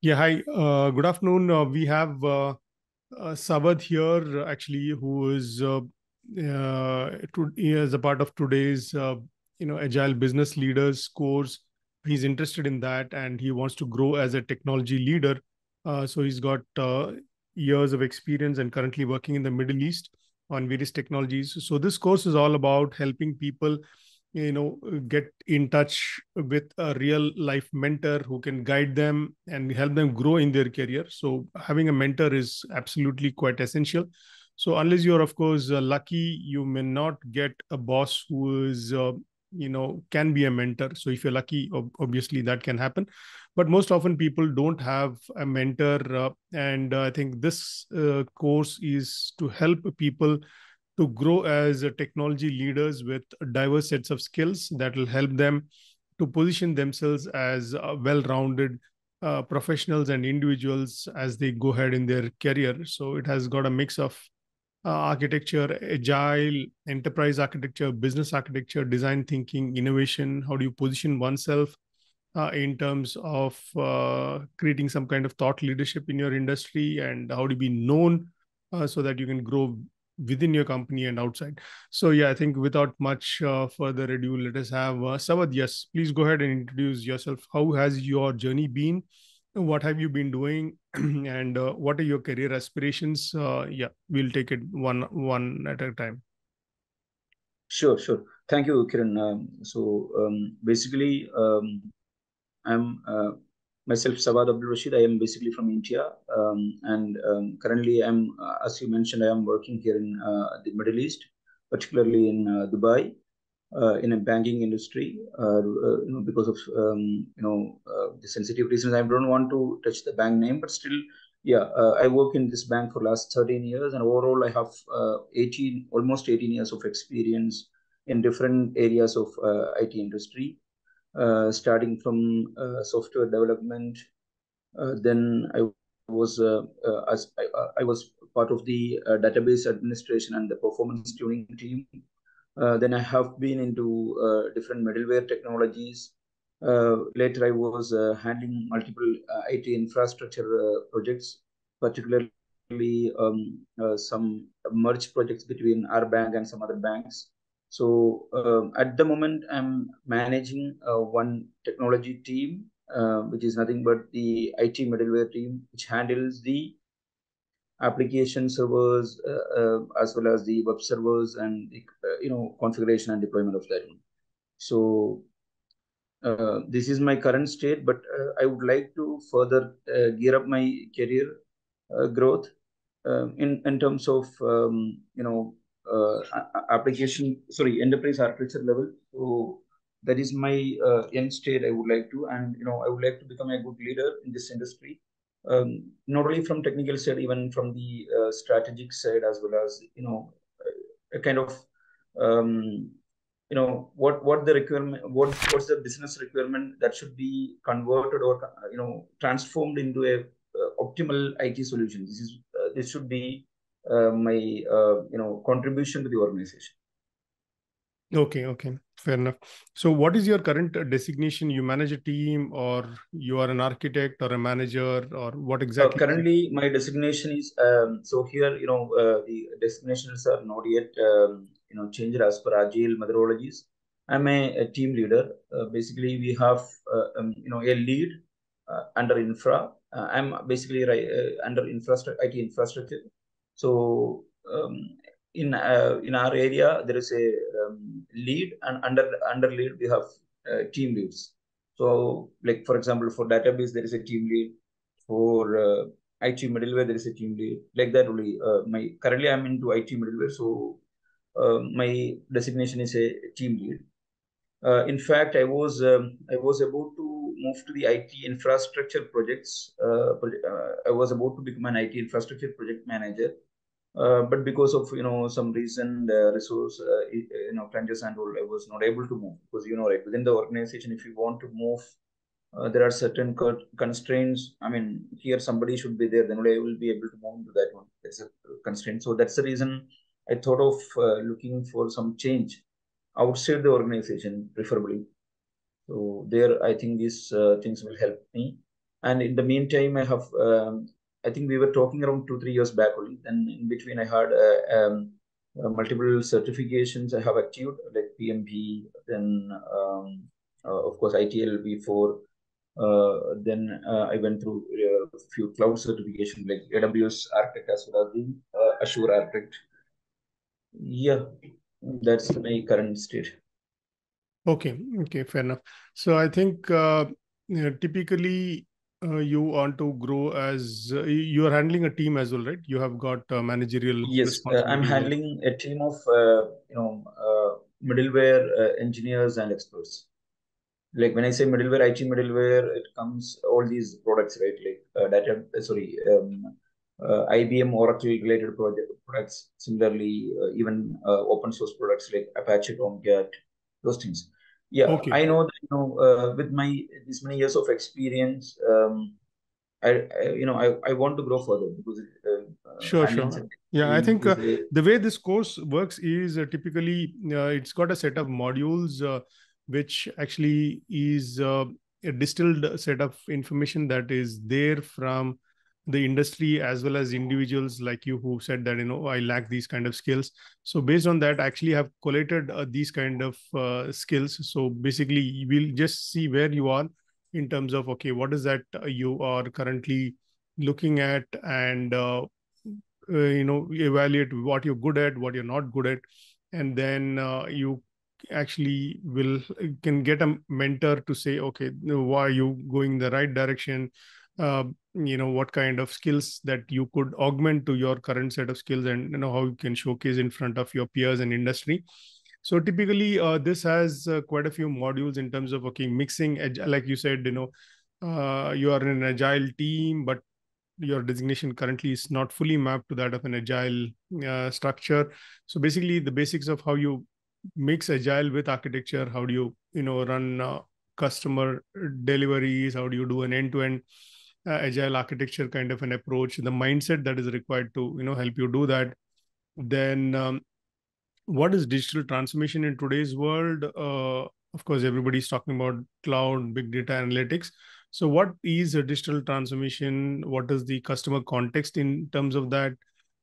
Yeah, hi. Good afternoon. We have Savad here, actually, who is he is a part of today's Agile Business Leaders Course. He's interested in that, and he wants to grow as a technology leader. So he's got years of experience and currently working in the Middle East on various technologies. So this course is all about helping people get in touch with a real life mentor who can guide them and help them grow in their career. So having a mentor is absolutely quite essential. So unless you're of course lucky, you may not get a boss who is can be a mentor. So if you're lucky, obviously that can happen, but most often people don't have a mentor, and I think this course is to help people to grow as technology leaders with diverse sets of skills that will help them to position themselves as well-rounded professionals and individuals as they go ahead in their career. So it has got a mix of architecture, agile, enterprise architecture, business architecture, design thinking, innovation. How do you position oneself in terms of creating some kind of thought leadership in your industry, and how to be known so that you can grow within your company and outside. So yeah, I think without much further ado, let us have Savad. Yes, please go ahead and introduce yourself. How has your journey been? What have you been doing? And what are your career aspirations? Yeah, we'll take it one at a time. Sure. Thank you, Kiran. Basically, I'm myself, Sawad Abdul Rashid. I am basically from India, and currently as you mentioned, I am working here in the Middle East, particularly in Dubai, in a banking industry. Because of the sensitive reasons, I don't want to touch the bank name, but still, yeah, I work in this bank for last 13 years, and overall, I have almost 18 years of experience in different areas of IT industry. Starting from software development. Then I was part of the database administration and the performance tuning team. Then I have been into different middleware technologies. Later, I was handling multiple IT infrastructure projects, particularly some merge projects between our bank and some other banks. So at the moment, I'm managing one technology team, which is nothing but the IT middleware team, which handles the application servers as well as the web servers and the, configuration and deployment of that one. So this is my current state, but I would like to further gear up my career growth in terms of enterprise architecture level. So that is my end state. I would like to, and I would like to become a good leader in this industry, not only from technical side, even from the strategic side, as well as a kind of what the requirement, what's the business requirement that should be converted or transformed into a optimal IT solution. This should be my contribution to the organization. Okay, fair enough. So what is your current designation? You manage a team, or you are an architect or a manager, or what exactly? Currently, my designation is so here. The designations are not yet changed as per Agile methodologies. I'm a team leader. Basically, we have a lead under infra. I'm basically under infrastructure, IT infrastructure. So in our area, there is a lead, and under lead we have team leads. So, like for example, for database there is a team lead. For IT middleware there is a team lead. Like that only. Currently I'm into IT middleware, so my designation is a team lead. In fact, I was about to move to the IT infrastructure projects. I was about to become an IT infrastructure project manager, but because of some reason, resource crunches and all, I was not able to move, because right, within the organization, if you want to move, there are certain constraints. I mean, here somebody should be there, then only I will be able to move to that one. That's a constraint. So that's the reason I thought of looking for some change outside the organization, preferably. So there, I think these things will help me. And in the meantime, I think we were talking around 2-3 years back only. Then in between, I had multiple certifications I have achieved, like PMP, then of course ITL V4. Then I went through a few cloud certifications like AWS Architect as well as the Azure Architect. Yeah, that's my current state. Okay, fair enough. So I think typically you want to grow as you are handling a team as well, right? You have got managerial Yes, I'm responsibilities. handling a team of middleware engineers and experts. Like when I say middleware, IT middleware, it comes all these products, right? Like IBM Oracle related products. Similarly, even open source products like Apache Tomcat, those things. Yeah, Okay. I know that with my this many years of experience, I want to grow further because Sure, handling sure. such Yeah, I team think is a the way this course works is typically it's got a set of modules which actually is a distilled set of information that is there from the industry as well as individuals like you who said that, I lack these kind of skills. So based on that, I actually have collated these kind of skills. So basically, we'll just see where you are in terms of, okay, what is that you are currently looking at, and evaluate what you're good at, what you're not good at, and then you actually will can get a mentor to say, okay, why are you going the right direction, what kind of skills that you could augment to your current set of skills, and how you can showcase in front of your peers and industry. So typically this has quite a few modules in terms of, okay, mixing like you said, you are in an agile team, but your designation currently is not fully mapped to that of an agile structure. So basically, the basics of how you mix agile with architecture, how do you run customer deliveries, how do you do an end-to-end agile architecture kind of an approach, the mindset that is required to help you do that. Then what is digital transformation in today's world? Of course, everybody's talking about cloud, big data analytics. So, what is a digital transformation? What is the customer context in terms of that?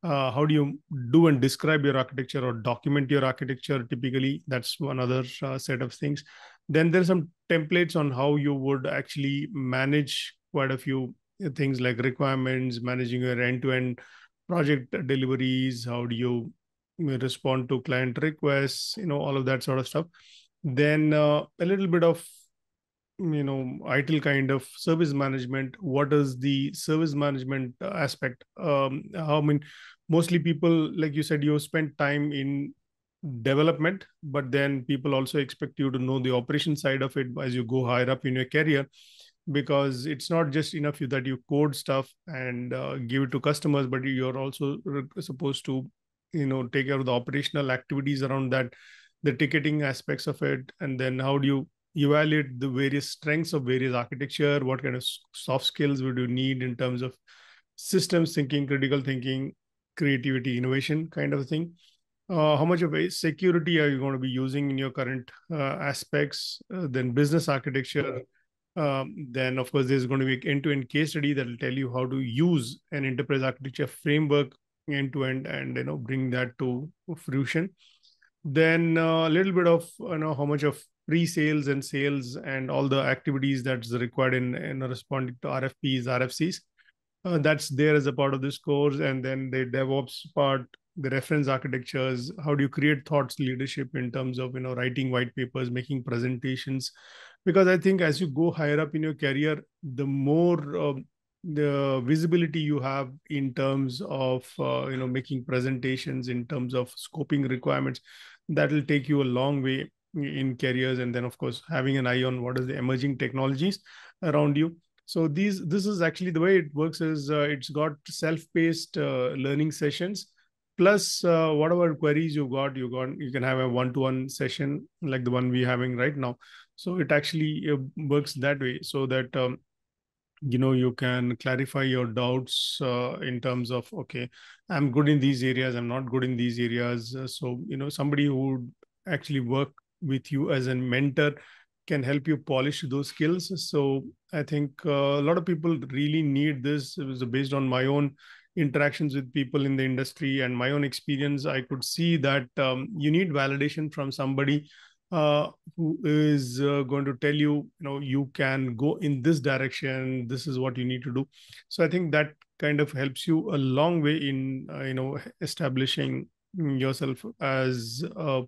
How do you do and describe your architecture or document your architecture? Typically, that's one other set of things. Then there's some templates on how you would actually manage quite a few things like requirements, managing your end-to-end project deliveries. How do you respond to client requests, all of that sort of stuff. Then a little bit of ITIL kind of service management. What is the service management aspect? How, I mean, mostly people, like you said, you spend time in development, but then people also expect you to know the operation side of it as you go higher up in your career, because it's not just enough that you code stuff and give it to customers, but you're also supposed to take care of the operational activities around that, the ticketing aspects of it, and then how do you evaluate the various strengths of various architecture, what kind of soft skills would you need in terms of systems thinking, critical thinking, creativity, innovation kind of thing. How much of a security are you going to be using in your current aspects? Then business architecture. Then, of course, there's going to be an end-to-end case study that will tell you how to use an enterprise architecture framework end-to-end and bring that to fruition. Then a little bit of how much of pre-sales and sales and all the activities that's required in responding to RFPs, RFCs. That's there as a part of this course. And then the DevOps part, the reference architectures, how do you create thoughts leadership in terms of writing white papers, making presentations, because I think as you go higher up in your career, the more the visibility you have in terms of making presentations, in terms of scoping requirements, that will take you a long way in careers. And then of course having an eye on what is the emerging technologies around you. So this is actually the way it works is it's got self-paced learning sessions, plus whatever queries you can have a one-to-one session like the one we're having right now. So it actually works that way, so that you can clarify your doubts in terms of, okay, I'm good in these areas, I'm not good in these areas. So somebody who would actually work with you as a mentor can help you polish those skills. So I think a lot of people really need this. It was based on my own interactions with people in the industry and my own experience. I could see that you need validation from somebody who is going to tell you, you can go in this direction. This is what you need to do. So I think that kind of helps you a long way in, establishing yourself as a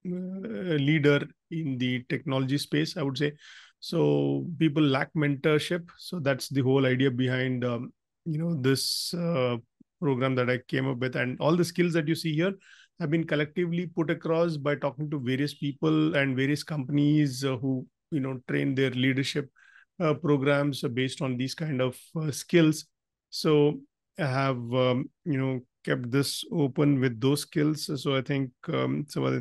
leader in the technology space, I would say. So people lack mentorship. So that's the whole idea behind, this program that I came up with. And all the skills that you see here have been collectively put across by talking to various people and various companies who, train their leadership programs based on these kind of skills. So I have, kept this open with those skills. So I think, I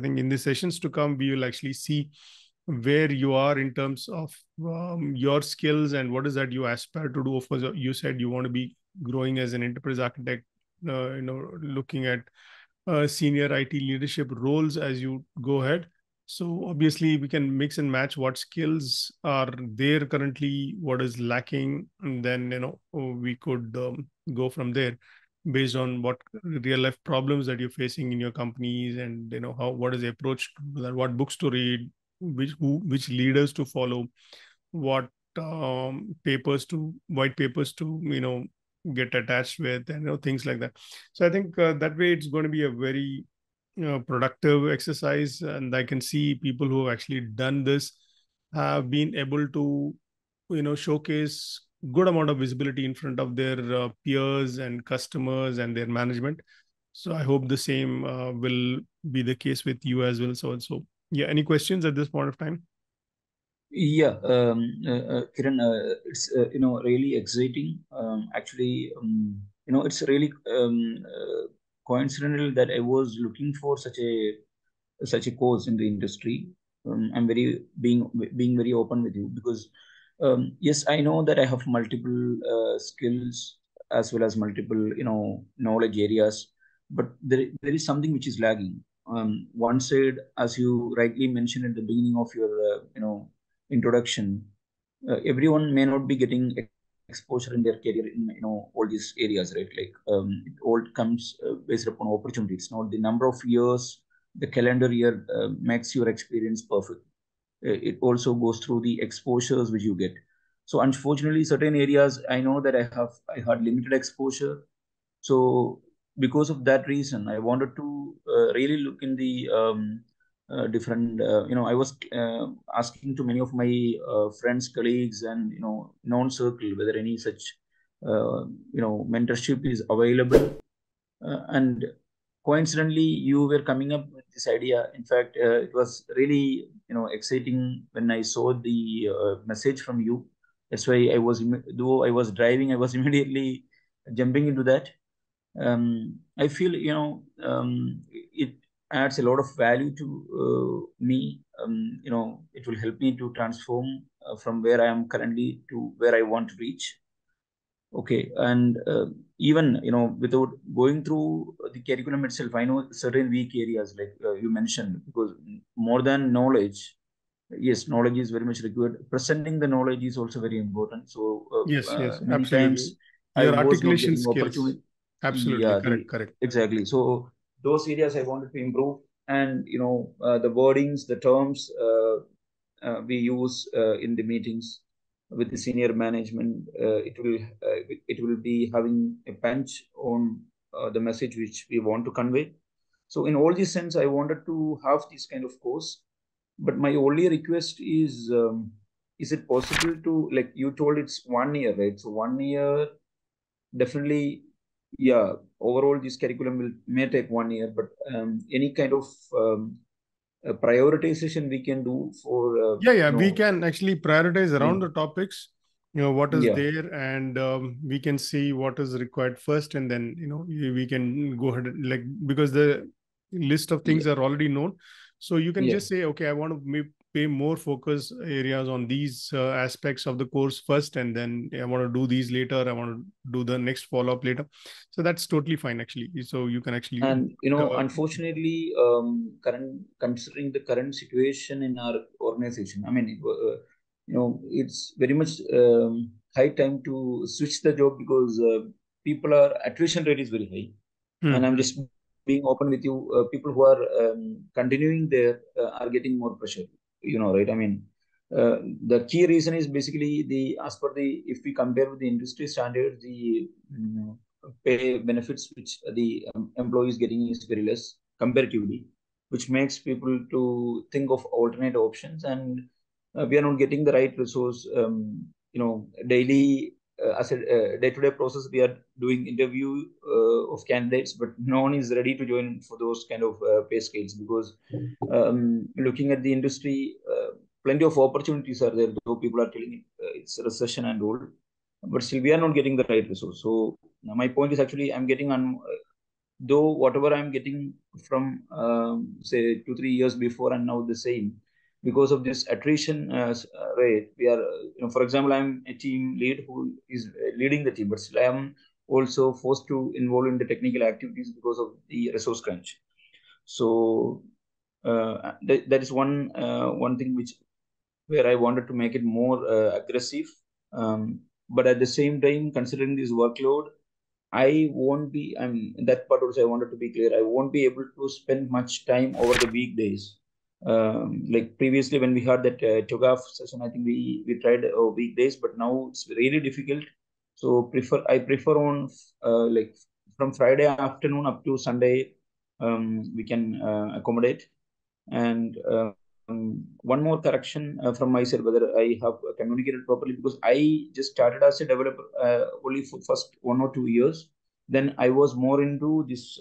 think in the sessions to come, we will actually see where you are in terms of your skills and what is that you aspire to do. Of course, you said you want to be growing as an enterprise architect, looking at senior IT leadership roles as you go ahead. So obviously we can mix and match what skills are there currently, what is lacking, and then we could go from there based on what real life problems that you're facing in your companies, and what is the approach to that, what books to read, which leaders to follow, what white papers to get attached with, and things like that. So I think that way it's going to be a very productive exercise, and I can see people who have actually done this have been able to showcase good amount of visibility in front of their peers and customers and their management. So I hope the same will be the case with you as well. So yeah, any questions at this point of time? Yeah, Kiran, it's really exciting. Actually, it's really coincidental that I was looking for such a course in the industry. I'm being very open with you because yes, I know that I have multiple skills as well as multiple knowledge areas, but there is something which is lagging. One side, as you rightly mentioned at the beginning of your introduction, everyone may not be getting exposure in their career in all these areas, right? Like it all comes based upon opportunity. It's not the number of years, the calendar year makes your experience perfect. It also goes through the exposures which you get. So unfortunately, certain areas I know that I had limited exposure. So because of that reason, I wanted to really look in the different. I was asking to many of my friends, colleagues, and known circle whether any such mentorship is available. And coincidentally, you were coming up with this idea. In fact, it was really exciting when I saw the message from you. That's why though I was driving, I was immediately jumping into that. I feel it adds a lot of value to me. It will help me to transform from where I am currently to where I want to reach. Okay, and even without going through the curriculum itself, I know certain weak areas like you mentioned, because more than knowledge, yes, knowledge is very much required. Presenting the knowledge is also very important. So Yes, many absolutely. times I Your was not articulation getting skills. opportunity. Absolutely Yeah, correct, correct. exactly. So those areas I wanted to improve, and the wordings, the terms we use in the meetings with the senior management, it will be having a punch on the message which we want to convey. So in all this sense, I wanted to have this kind of course, but my only request is it possible to, like you told, it's 1 year, right? So 1 year, definitely, yeah. Overall, this curriculum may take 1 year, but any kind of prioritization we can do for Yeah, we can actually prioritize yeah, around the topics, what is yeah, there, and we can see what is required first, and then we can go ahead like, because the list of yeah, things are already known. So you can yeah. just say, okay, I want to pay more focus areas on these aspects of the course first, and then I want to do these later. I want to do the next follow up later. So that's totally fine actually. So you can actually And uh, unfortunately, considering the current situation in our organization. I mean, it's very much high time to switch the job because attrition rate is very high. And I'm just being open with you. People who are continuing there are getting more pressure. Right? I mean, the key reason is basically as per if we compare with the industry standards, the pay benefits which the employee is getting is very less comparatively, which makes people to think of alternate options, and we are not getting the right resource. Daily as a day-to-day process, we are doing interview of candidates, but no one is ready to join for those kind of pay scales because looking at the industry, plenty of opportunities are there, though people are telling it's a recession and all, but still we are not getting the right resource. So my point is actually I'm getting though whatever I'm getting from say 2-3 years before and now the same because of this attrition rate. We are for example, I'm a team lead who is leading the team, but still I am also forced to involve in the technical activities because of the resource crunch. So that is one thing where I wanted to make it more aggressive. But at the same time, considering this workload, I won't be, that part also I wanted to be clear, I won't be able to spend much time over the weekdays. Like previously when we had that Togaf session, I think we tried weekdays, but now it's really difficult. So I prefer on like from Friday afternoon up to Sunday, we can accommodate. And one more correction from my side, whether I have communicated properly, because I just started as a developer only for first 1 or 2 years. Then I was more into this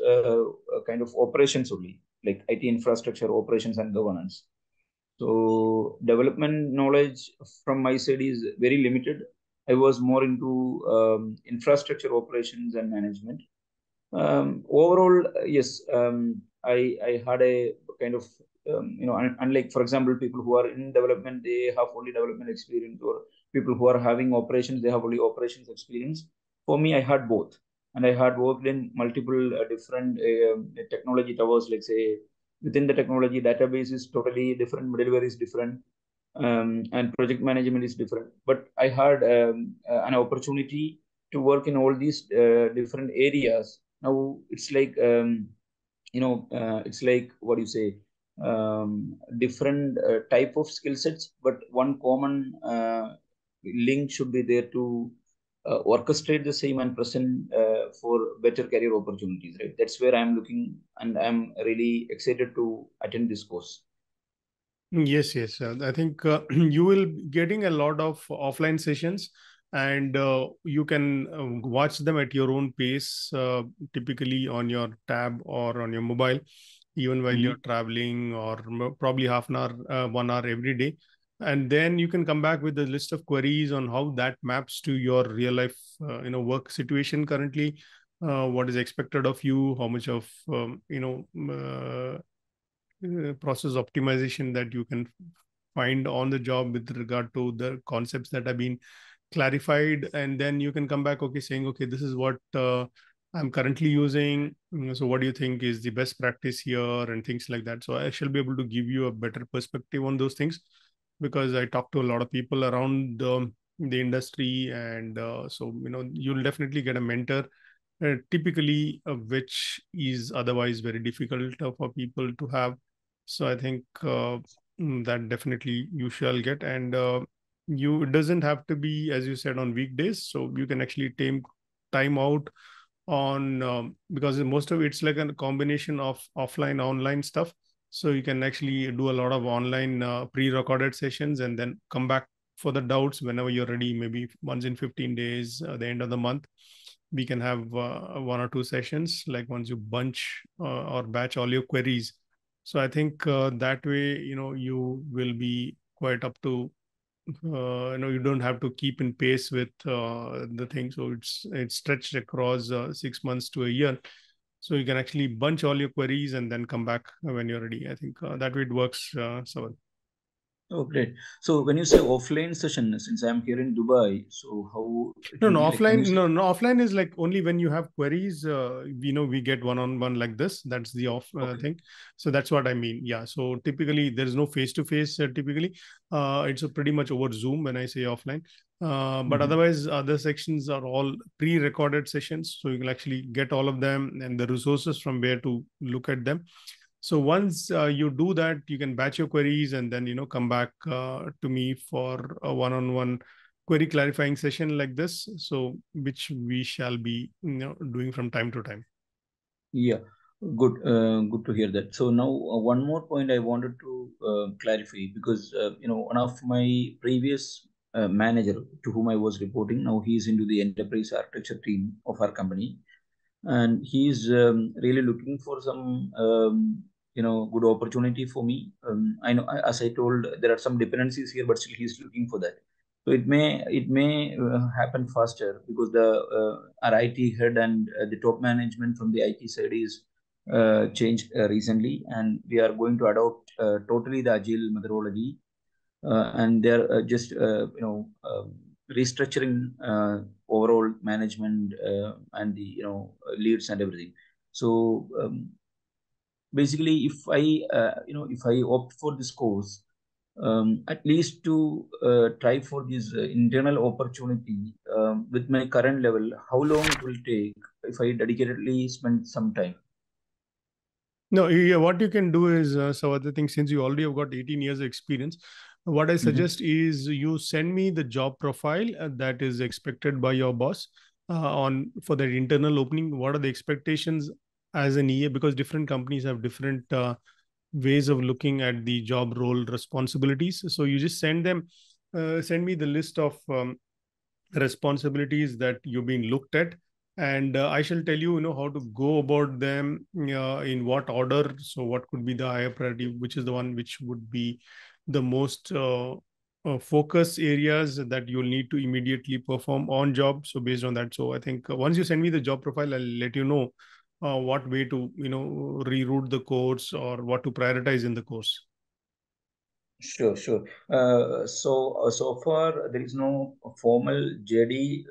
kind of operations only, like IT infrastructure operations and governance. So development knowledge from my side is very limited. I was more into infrastructure operations and management. Overall, yes, I had a kind of unlike, for example, people who are in development, they have only development experience, or people who are having operations, they have only operations experience. For me, I had both, and I had worked in multiple different technology towers. Like say within the technology, database is totally different, middleware is different, and project management is different. But I had an opportunity to work in all these different areas. Now it's like it's like, what do you say, different type of skill sets, but one common link should be there to orchestrate the same and present for better career opportunities, right? That's where I'm looking, and I'm really excited to attend this course. Yes, yes. I think you will be getting a lot of offline sessions, and you can watch them at your own pace, typically on your tab or on your mobile, even while you're traveling, or probably half an hour, 1 hour every day. And then you can come back with a list of queries on how that maps to your real life, work situation currently. What is expected of you? How much of process optimization that you can find on the job with regard to the concepts that have been clarified, and then you can come back, okay, saying, okay, this is what I'm currently using, so what do you think is the best practice here, and things like that. So I shall be able to give you a better perspective on those things, because I talk to a lot of people around the industry, and so you'll definitely get a mentor, typically, which is otherwise very difficult for people to have. So I think that definitely you shall get, and it doesn't have to be, as you said, on weekdays. So you can actually take time out on because most of it's like a combination of offline, online stuff. So you can actually do a lot of online pre-recorded sessions, and then come back for the doubts whenever you're ready. Maybe once in 15 days, the end of the month, we can have 1 or 2 sessions, like once you bunch or batch all your queries. So I think that way, you will be quite up to, you don't have to keep in pace with the thing. So it's stretched across 6 months to a year. So you can actually bunch all your queries and then come back when you're ready. I think that way it works, Savan. Oh, great. So when you say offline session, since I'm here in Dubai, so how it No, will no, be like? When you offline. say, No, offline is like only when you have queries. We get one-on-one like this. That's the off okay. thing. So that's what I mean. Yeah. So typically, there is no face-to-face. Typically, it's a pretty much over Zoom when I say offline. But Mm-hmm. otherwise, other sections are all pre-recorded sessions, so you can actually get all of them and the resources from where to look at them. So once you do that, you can batch your queries and then come back to me for a one-on-one query clarifying session like this. So which we shall be doing from time to time. Yeah, good. Good to hear that. So now one more point I wanted to clarify because one of my previous manager to whom I was reporting, now he's into the enterprise architecture team of our company, and he's really looking for some good opportunity for me. I know, as I told, there are some dependencies here, but still he's looking for that. So it may happen faster because the our IT head and the top management from the IT side is changed recently, and we are going to adopt totally the agile methodology, and they're just restructuring overall management and the leads and everything. So basically, if I opt for this course, at least to try for this internal opportunity with my current level, how long it will take if I dedicatedly spend some time? No, yeah, what you can do is so other thing, since you already have got 18 years of experience, what I Mm-hmm. suggest is you send me the job profile that is expected by your boss on for that internal opening. What are the expectations as an EA? Because different companies have different ways of looking at the job role responsibilities. So you just send me the list of responsibilities that you're being looked at, and I shall tell you, how to go about them, in what order. So what could be the higher priority, which is the one which would be the most focus areas that you'll need to immediately perform on job. So based on that, so I think once you send me the job profile, I'll let you know what way to reroute the course or what to prioritize in the course. Sure, sure. So far there is no formal JD,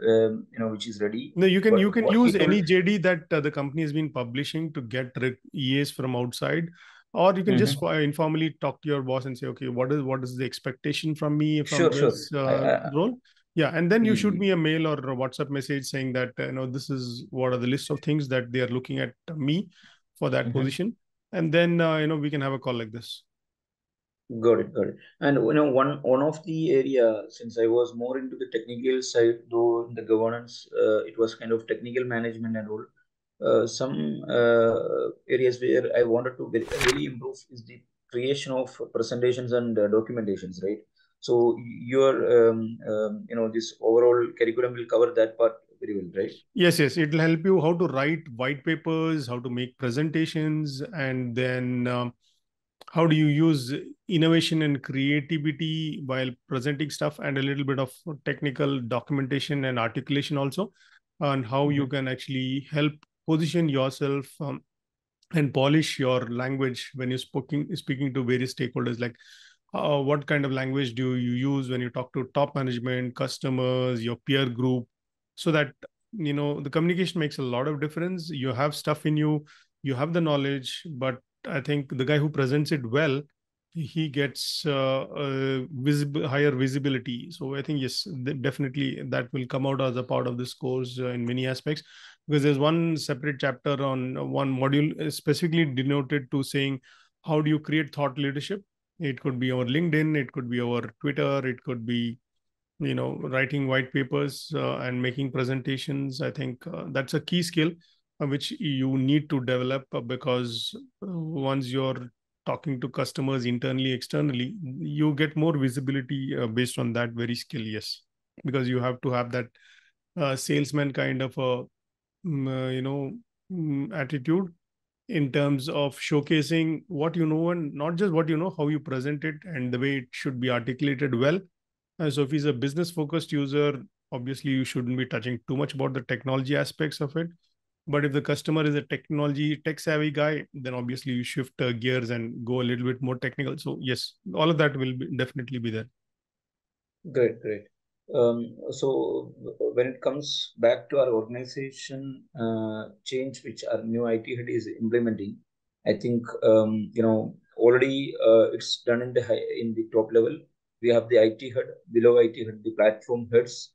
which is ready. No, you But can what he use told. any JD that the company has been publishing to get EAs from outside, or you can just Mhm. informally talk to your boss and say, okay, what is the expectation from me from Sure, sure. this I role? Yeah, and then you shoot y- me a mail or a WhatsApp message saying that this is what are the list of things that they are looking at me for that mhm. position, and then we can have a call like this. Got it, got it. And one of the area, since I was more into the technical side, though in the governance, it was kind of technical management and all. Some areas where I wanted to really improve is the creation of presentations and documentations, right? So your this overall curriculum will cover that part very well, right? Yes, yes, it'll help you how to write white papers, how to make presentations, and then how do you use innovation and creativity while presenting stuff, and a little bit of technical documentation and articulation also, and how you Mhm. can actually help position yourself and polish your language when you're speaking to various stakeholders, like what kind of language do you use when you talk to top management, customers, your peer group, so that the communication makes a lot of difference. You have stuff in you, you have the knowledge, but I think the guy who presents it well, he gets higher visibility. So I think yes, definitely that will come out as a part of this course in many aspects, because there's one separate chapter on one module specifically denoted to saying how do you create thought leadership. It could be over LinkedIn, it could be over Twitter, it could be writing white papers and making presentations. I think that's a key skill which you need to develop, because once you're talking to customers internally, externally, you get more visibility based on that very skill. Yes, because you have to have that salesman kind of a attitude in terms of showcasing what you know, and not just what you know, how you present it and the way it should be articulated well. So if he's a business focused user, obviously you shouldn't be touching too much about the technology aspects of it. But if the customer is a tech savvy guy, then obviously you shift gears and go a little bit more technical. So yes, all of that will definitely be there. Great, great. So when it comes back to our organization change, which our new IT head is implementing, I think already it's done in the top level. We have the IT head, below IT head, the platform heads,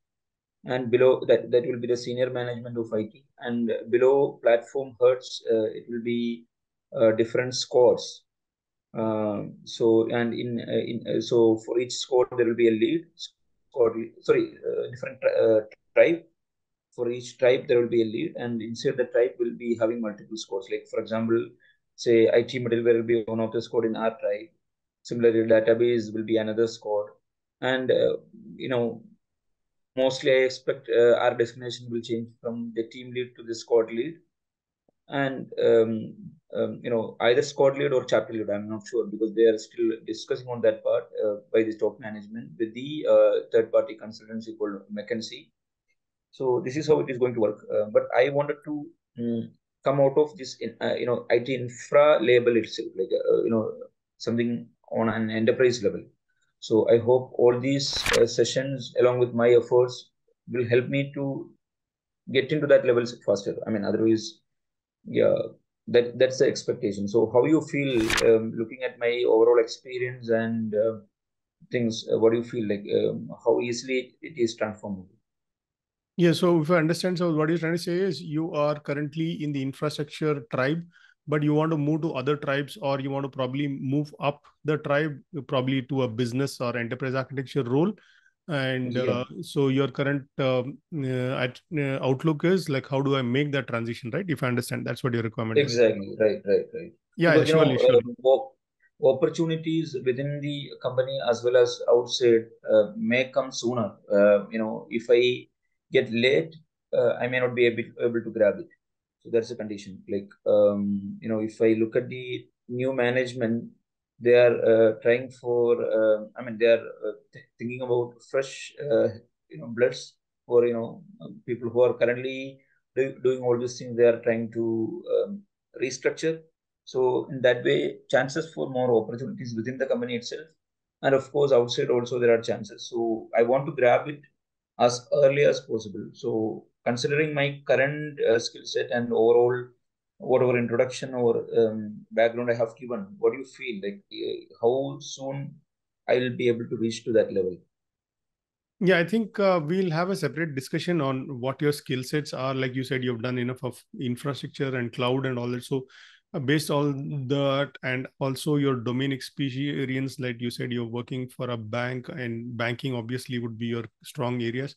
and below that will be the senior management of IT, and below platform heads it will be different squads. So for each squad there will be a lead different tribe. For each tribe there will be a lead, and inside the tribe will be having multiple squads. Like for example, say IT middleware will be one of the squad in our tribe. Similarly, database will be another squad, and mostly I expect our designation will change from the team lead to the squad lead, and either squad lead or chapter lead. I'm not sure because they are still discussing on that part by the top management with the third party consultancy called McKinsey. So this is how it is going to work. But I wanted to come out of this IT infra label itself, like something on an enterprise level. So I hope all these sessions along with my efforts will help me to get into that level faster. I mean, otherwise, yeah, that's the expectation. So how you feel looking at my overall experience and things? What do you feel like? How easily it is transformable? Yeah, so if I understand, so what you're trying to say is you are currently in the infrastructure tribe, but you want to move to other tribes, or you want to probably move up the tribe, probably to a business or enterprise architecture role. And Yeah, so your current outlook is like, how do I make that transition, right? If I understand, that's what your requirement is. exactly. Right, right, right. Yeah, yeah, Because surely, surely. opportunities within the company as well as outside may come sooner. If I get late, I may not be able to grab it. So that's a condition. Like, if I look at the new management, they are trying for, they are thinking about fresh, bloods for, people who are currently doing all these things. They are trying to restructure. So in that way, chances for more opportunities within the company itself, and of course outside also there are chances. So I want to grab it as early as possible. So considering my current skill set and overall whatever introduction or background I have given, what do you feel like? How soon I will be able to reach to that level? Yeah, I think we'll have a separate discussion on what your skill sets are. Like you said, you've done enough of infrastructure and cloud and all that. So, based on that, and also your domain experience, like you said, you're working for a bank, and banking obviously would be your strong areas.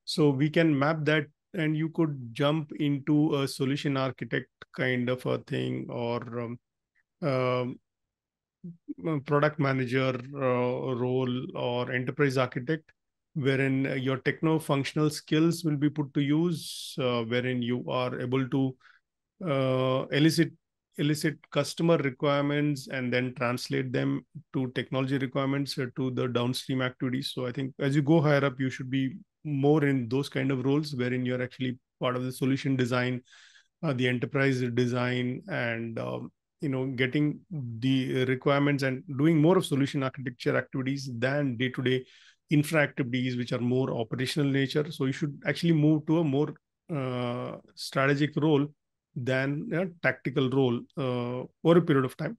So, we can map that, and you could jump into a solution architect kind of a thing, or um, product manager role, or enterprise architect, wherein your techno functional skills will be put to use, wherein you are able to elicit customer requirements and then translate them to technology requirements, to the downstream activities. So I think as you go higher up, you should be more in those kind of roles, wherein you're actually part of the solution design, the enterprise design, and getting the requirements and doing more of solution architecture activities than day-to-day infra activities, which are more operational nature. So you should actually move to a more strategic role than a tactical role over a period of time.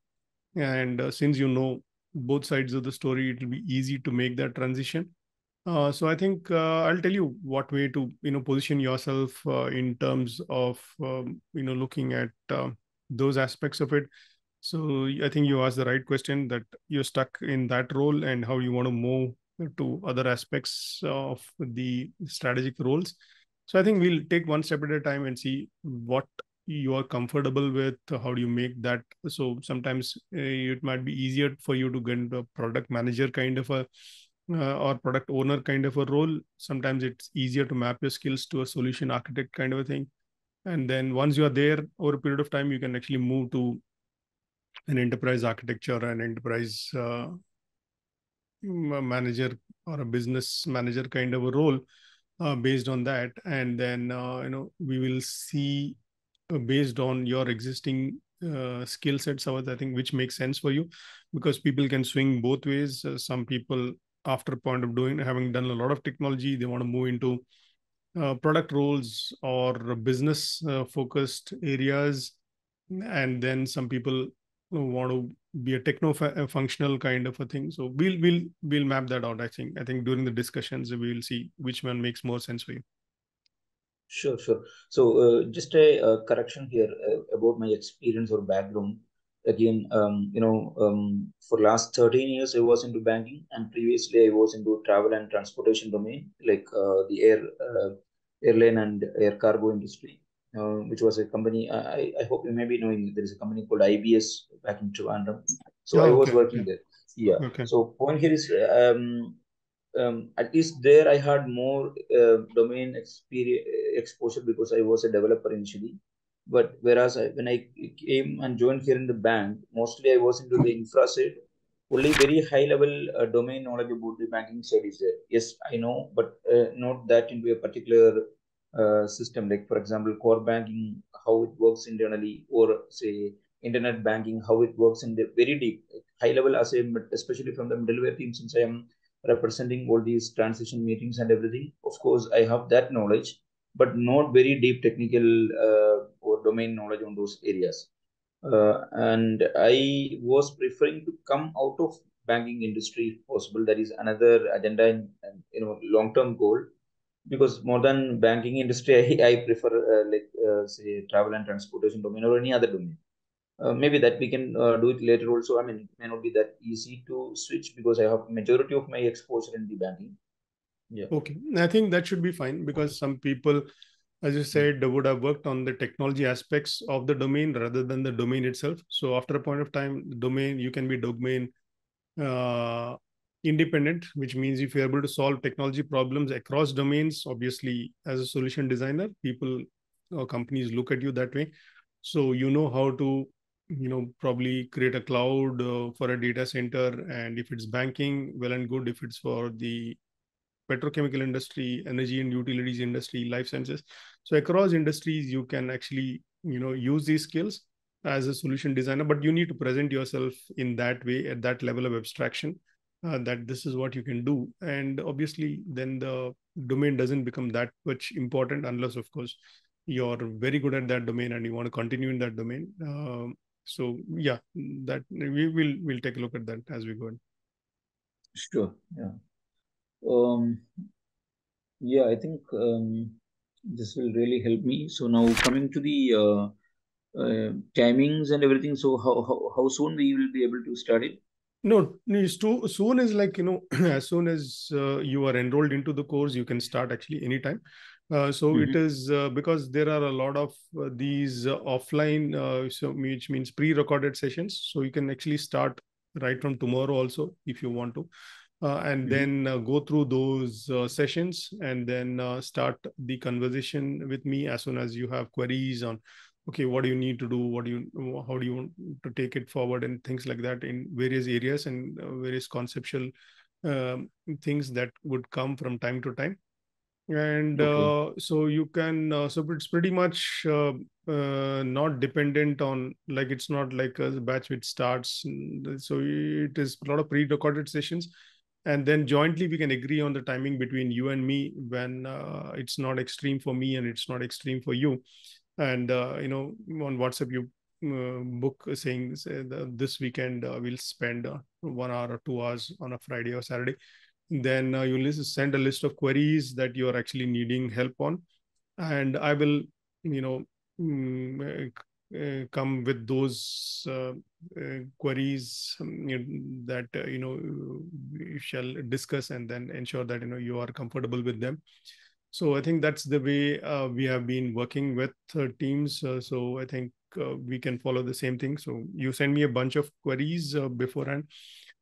And since you know both sides of the story, it will be easy to make that transition. So I think I'll tell you what way to position yourself in terms of looking at those aspects of it. So I think you asked the right question, that you're stuck in that role and how you want to move to other aspects of the strategic roles. So I think we'll take one step at a time and see what you are comfortable with. How do you make that? So sometimes it might be easier for you to get into a product manager kind of a or product owner kind of a role. Sometimes it's easier to map your skills to a solution architect kind of a thing. And then once you are there, over a period of time, you can actually move to an enterprise architecture, an enterprise manager, or a business manager kind of a role based on that. And then we will see based on your existing skill sets, I think, which makes sense for you, because people can swing both ways. Some people, after a point of having done a lot of technology, they want to move into product roles or business focused areas, and then some people want to be a functional kind of a thing. So we'll map that out. I think during the discussions we will see which one makes more sense for you. Sure, sure. So, just a correction here about my experience or background. Again, for last 13 years, I was into banking, and previously I was into travel and transportation domain, like the airline and air cargo industry, which was a company. I hope you may be knowing there is a company called IBS back in Trivandrum. So I Oh, was okay. working there. Yeah. Okay. So point here is at least there I had more domain experience exposure because I was a developer initially. But whereas when I came and joined here in the bank, mostly I was into the infra side. Only very high level domain knowledge about the banking side is there. Yes, I know, but not that into a particular system. Like for example, core banking, how it works internally, or say internet banking, how it works in the very deep, high level as a, especially from the middleware team, since I am representing all these transition meetings and everything. Of course, I have that knowledge, but not very deep technical or domain knowledge on those areas. And I was preferring to come out of banking industry if possible. That is another agenda and long term goal. Because more than banking industry, I prefer say travel and transportation domain or any other domain. Maybe that we can do it later also. I mean, it may not be that easy to switch because I have majority of my exposure in the banking. Yeah. Okay, I think that should be fine, because some people, as you said, would have worked on the technology aspects of the domain rather than the domain itself. So after a point of time, domain, you can be domain uh, independent, which means if you're able to solve technology problems across domains, obviously as a solution designer, people or companies look at you that way. So you know how to, probably create a cloud for a data center, and if it's banking, well and good. If it's for the petrochemical industry, energy and utilities industry, life sciences. So across industries, you can actually, use these skills as a solution designer, but you need to present yourself in that way, at that level of abstraction, that this is what you can do. And obviously, then the domain doesn't become that much important, unless, of course, you're very good at that domain and you want to continue in that domain. So yeah, that we'll take a look at that as we go on. Sure. Yeah. Um, yeah, I think this will really help me. So now coming to the timings and everything. So how soon we will be able to start it? No, it's too soon is like, as soon as you are enrolled into the course, you can start actually anytime. So it is because there are a lot of these offline, so which means pre-recorded sessions. So you can actually start right from tomorrow also if you want to. And then go through those sessions, and then start the conversation with me as soon as you have queries on, okay, what do you need to do, how do you want to take it forward, and things like that in various areas, and various conceptual things that would come from time to time. And Okay. so you can so it's pretty much not dependent on, like, it's not like a batch which starts. So it is a lot of pre-recorded sessions, and then jointly we can agree on the timing between you and me, when it's not extreme for me and it's not extreme for you. And on WhatsApp you book saying, say, this weekend we'll spend 1 hour or 2 hours on a Friday or Saturday. Then you'll send a list of queries that you're actually needing help on, and I will, you know come with those queries, that we shall discuss, and then ensure that you are comfortable with them. So I think that's the way we have been working with teams. So I think we can follow the same thing. So you send me a bunch of queries beforehand,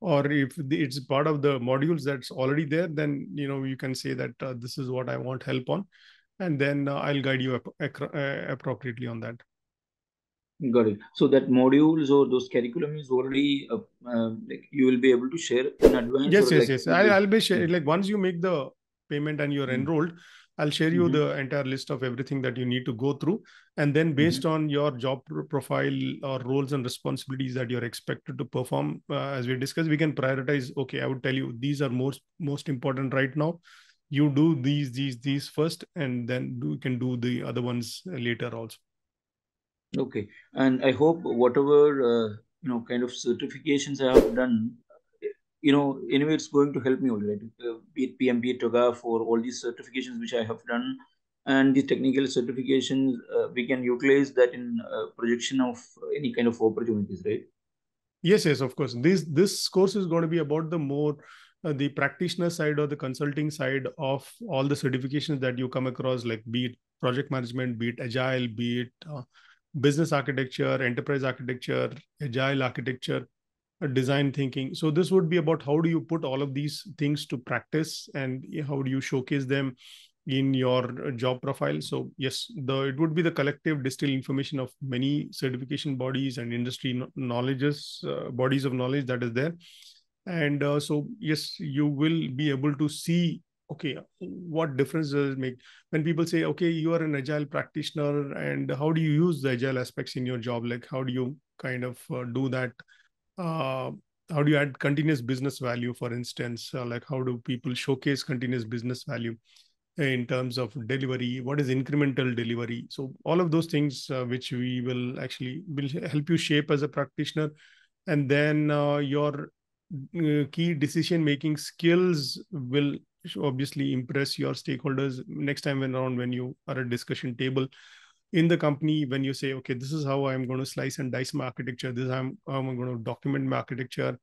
or if it's part of the modules that's already there, then you can say that this is what I want help on, and then I'll guide you appropriately on that. Got it. So that modules or those curriculum is already like you will be able to share in advance, Yes, or yes, like yes. you will. I'll be sharing, like, once you make the payment and you're enrolled, I'll share you the entire list of everything that you need to go through. And then based on your job profile or roles and responsibilities that you're expected to perform, as we discussed, we can prioritize. Okay, I would tell you these are most important right now. You do these first, and then you can do the other ones later also. Okay, and I hope whatever kind of certifications I have done, anyway, it's going to help me only, right? Be it PMP, TOGAF, for all these certifications which I have done, and the technical certifications, we can utilize that in projection of any kind of opportunities, right? Yes, of course. This course is going to be about the more the practitioner side or the consulting side of all the certifications that you come across, like be it project management, be it agile, be it business architecture, enterprise architecture, agile architecture, design thinking. So this would be about how do you put all of these things to practice and how do you showcase them in your job profile. So yes, it would be the collective distilled information of many certification bodies and industry knowledges, bodies of knowledge that is there. And so yes, you will be able to see, okay, what difference does it make when people say, okay, you are an agile practitioner, and how do you use the agile aspects in your job? Like how do you kind of do that? uh, how do you add continuous business value, for instance? Like how do people showcase continuous business value in terms of delivery? What is incremental delivery? So all of those things which we will help you shape as a practitioner. And then your key decision making skills will obviously impress your stakeholders next time around when you are at a discussion table in the company. When you say, okay, this is how I'm going to slice and dice my architecture, this is how I'm going to document my architecture,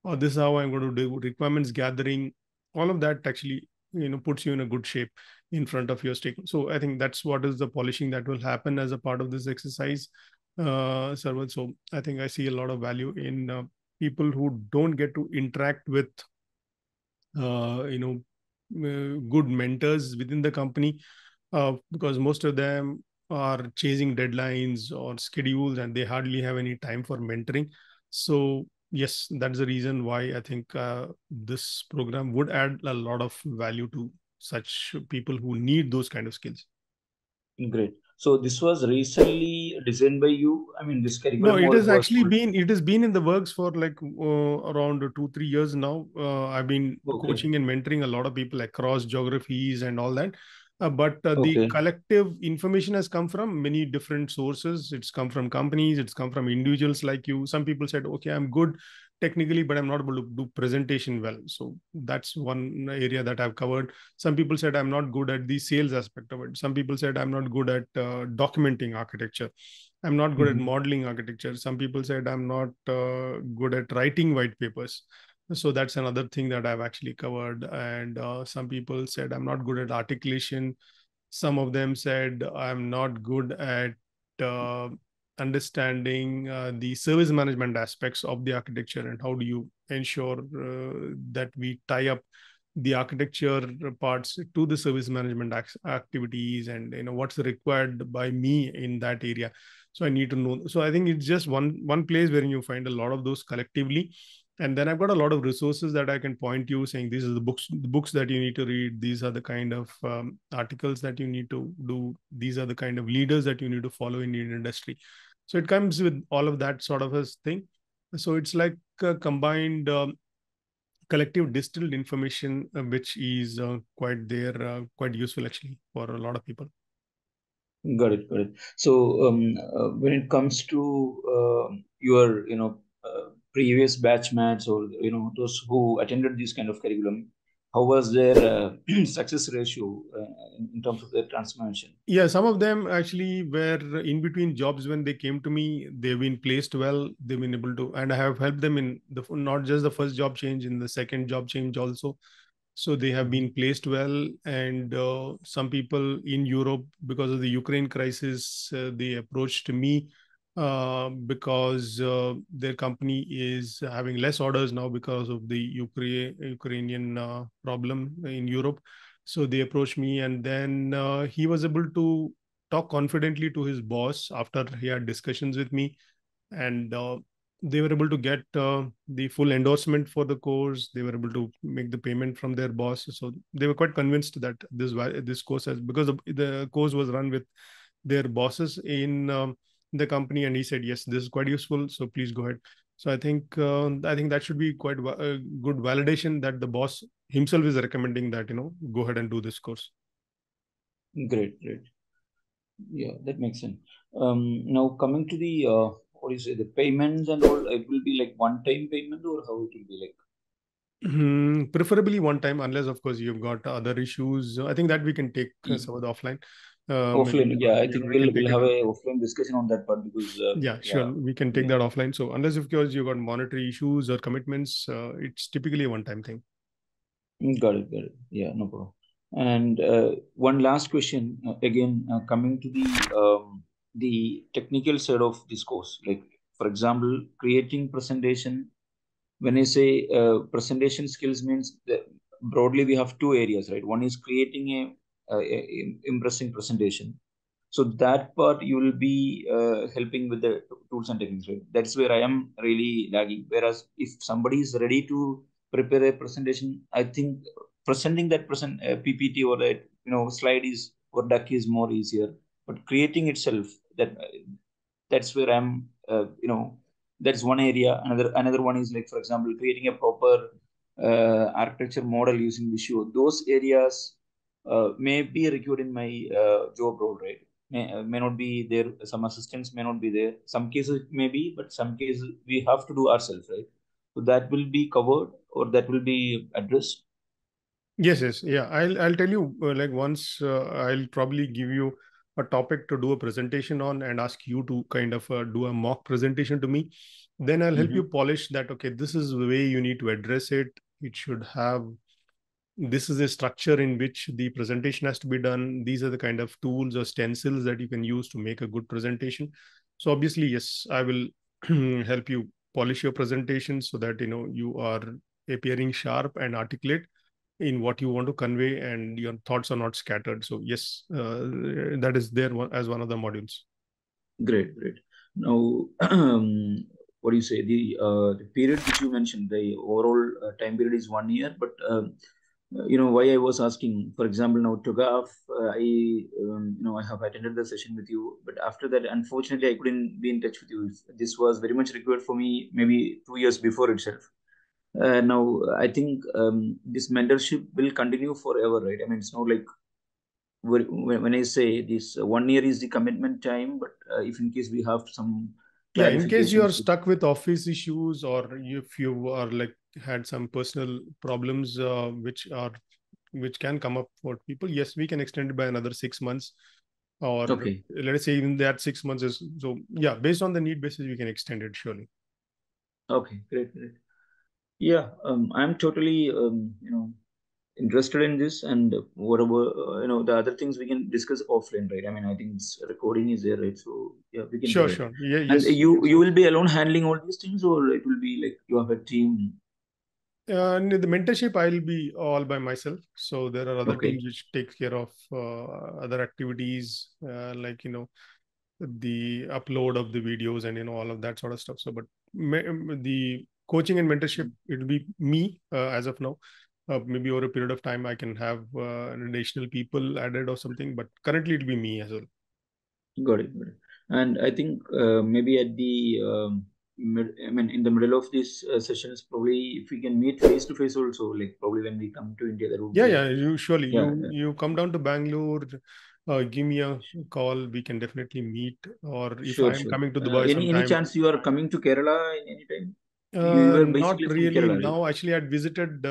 or this is how I'm going to do requirements gathering, all of that actually puts you in a good shape in front of your stakeholders. So I think that's what is the polishing that will happen as a part of this exercise, Sarvad. So I think I see a lot of value in people who don't get to interact with good mentors within the company, because most of them are chasing deadlines or schedules and they hardly have any time for mentoring. So yes, that's the reason why I think this program would add a lot of value to such people who need those kind of skills. Great. So this was recently designed by you? I mean, this No, curriculum, it or has it was actually full? been it has been in the works for like around 2-3 years now. I've been Okay. coaching and mentoring a lot of people across geographies and all that. But the Okay. collective information has come from many different sources. It's come from companies. It's come from individuals like you. Some people said, "Okay, I'm good technically, but I'm not able to do presentation well." So that's one area that I've covered. Some people said I'm not good at the sales aspect of it. Some people said I'm not good at documenting architecture. I'm not good at Mhm. modeling architecture. Some people said I'm not good at writing white papers. So that's another thing that I've actually covered. And some people said I'm not good at articulation. Some of them said I'm not good at uh, understanding the service management aspects of the architecture and how do you ensure that we tie up the architecture parts to the service management activities, and what's required by me in that area. So I need to know. So I think it's just one place where you find a lot of those collectively. And then I've got a lot of resources that I can point you, saying these are the books that you need to read, these are the kind of articles that you need to do, these are the kind of leaders that you need to follow in your industry. So it comes with all of that sort of a thing. So it's like a combined collective distilled information, which is quite useful actually for a lot of people. Got it. Got it. So, when it comes to your, previous batch mates, or those who attended this kind of curriculum, how was their success ratio in terms of their transformation? Yeah, some of them actually were in between jobs when they came to me. They've been placed well. They've been able to, and I have helped them in the not just the first job change, in the second job change also. So they have Mhm. been placed well. And some people in Europe, because of the Ukraine crisis, they approached me because their company is having less orders now because of the Ukrainian problem in Europe. So they approached me, and then he was able to talk confidently to his boss after he had discussions with me. And they were able to get the full endorsement for the course. They were able to make the payment from their boss. So they were quite convinced that this course has, because the course was run with their bosses in the company, and he said, yes, this is quite useful, so please go ahead. So I think that should be quite a good validation that the boss himself is recommending that, go ahead and do this course. Great, great. Yeah, that makes sense. Now coming to the what do you say, the payments and all, it will be like one-time payment, or how it will be like? Preferably one time, unless of course you've got other issues. I think that we can take some of the offline. Maybe Offline, yeah, I think we can take we'll it. have a offline discussion on that part, because Yeah, yeah, sure. We can take that offline. So unless of course you got monetary issues or commitments, it's typically a one-time thing. got it, got it. Yeah, no problem. And one last question, again, coming to the technical side of this course, like for example, creating presentation. When I say presentation skills means that broadly we have two areas, right? One is creating a impressive presentation. So that part you will be helping with the tools and techniques, right? That's where I am really lagging. Whereas if somebody is ready to prepare a presentation, I think presenting that PPT or that slide is or deck is more easier. But creating itself, that's where I'm that's one area. Another one is, like for example, creating a proper architecture model using Visio. Those areas may be required in my job role, right? May not be there. Some assistants may not be there. Some cases may be, but some cases we have to do ourselves, right? So that will be covered, or that will be addressed. Yes, yes, yeah. I'll tell you, like once I'll probably give you a topic to do a presentation on and ask you to kind of do a mock presentation to me. Then I'll help you Mm-hmm. polish that. Okay, this is the way you need to address it. It should have, this is a structure in which the presentation has to be done. These are the kind of tools or stencils that you can use to make a good presentation. So obviously, yes, I will help you polish your presentation so that you are appearing sharp and articulate in what you want to convey, and your thoughts are not scattered. So yes, that is there as one of the modules. Great, great. Now, what do you say? The period which you mentioned, the overall time period is 1 year, but why I was asking, for example, now Togaf, I have attended the session with you, but after that, unfortunately, I couldn't be in touch with you. This was very much required for me, maybe 2 years before itself. Now, I think this mentorship will continue forever, right? I mean, it's not like when I say this 1 year is the commitment time, but if in case we have some Yeah, in case you are clarifications with, stuck with office issues, or if you are like had some personal problems which can come up for people, yes, we can extend it by another 6 months, or okay, let us say even that 6 months is, so yeah, based on the need basis we can extend it surely. okay, great, great. Yeah, I'm totally interested in this, and whatever the other things we can discuss offline, right? I mean, I think it's recording is there, right? So yeah, we can go Sure, ahead. sure. Yeah, And yes, we can. you will be alone handling all these things, or it will be like you have a team? And the mentorship, I'll be all by myself. So there are other Okay, teams which take care of other activities, like the upload of the videos and all of that sort of stuff. So, but the coaching and mentorship, it'll be me as of now. Maybe over a period of time, I can have additional people added or something. But currently, it'll be me as well. got it, got it. And I think maybe at the I mean, in the middle of these sessions, probably if we can meet face to face also, like probably when we come to India, that would Yeah, be, yeah. You surely yeah, you come down to Bangalore, give me a call. We can definitely meet. Or if sure, I am sure. coming to Dubai Any sometime, chance you are coming to Kerala in any time? You were not basically from really Kerala, right? now. Actually, I'd visited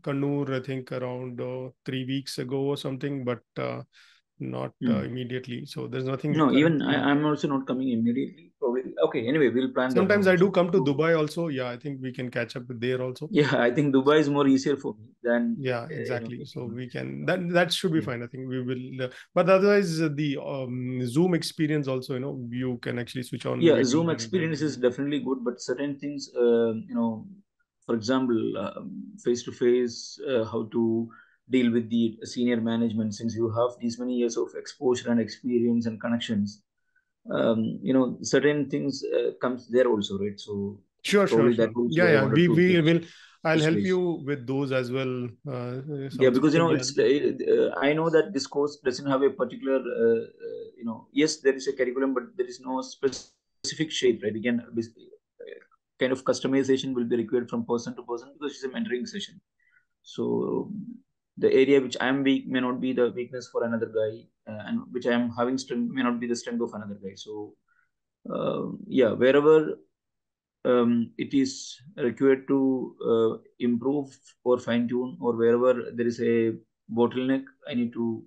Kannur, I think around 3 weeks ago or something, but not Hmm. immediately. So there's nothing No, even currently. I'm also not coming immediately. Probably. Okay. Anyway, we'll plan that Sometimes out. I do come to So, Dubai also. Yeah, I think we can catch up there also. yeah, I think Dubai is more easier for me than Yeah, exactly. So taking. we can, that should be Yeah. fine. I think we will. But otherwise, the Zoom experience also, you can actually switch on the Yeah, video Zoom and. experience is definitely good, but certain things, for example, face to face, how to deal with the senior management, since you have these many years of exposure and experience and connections. certain things comes there also, right? So Sure, sure, probably that sure. also Yeah, I yeah. wanted to We touch will. I'll touch help base. you with those as well. Yeah, because Something. Yeah. it's I know that this course doesn't have a particular yes, there is a curriculum, but there is no specific shape, right? Again, kind of customization will be required from person to person because it's a mentoring session. So the area which I am weak may not be the weakness for another guy, and which I am having strength may not be the strength of another guy. So yeah, wherever it is required to improve or fine tune, or wherever there is a bottleneck, I need to,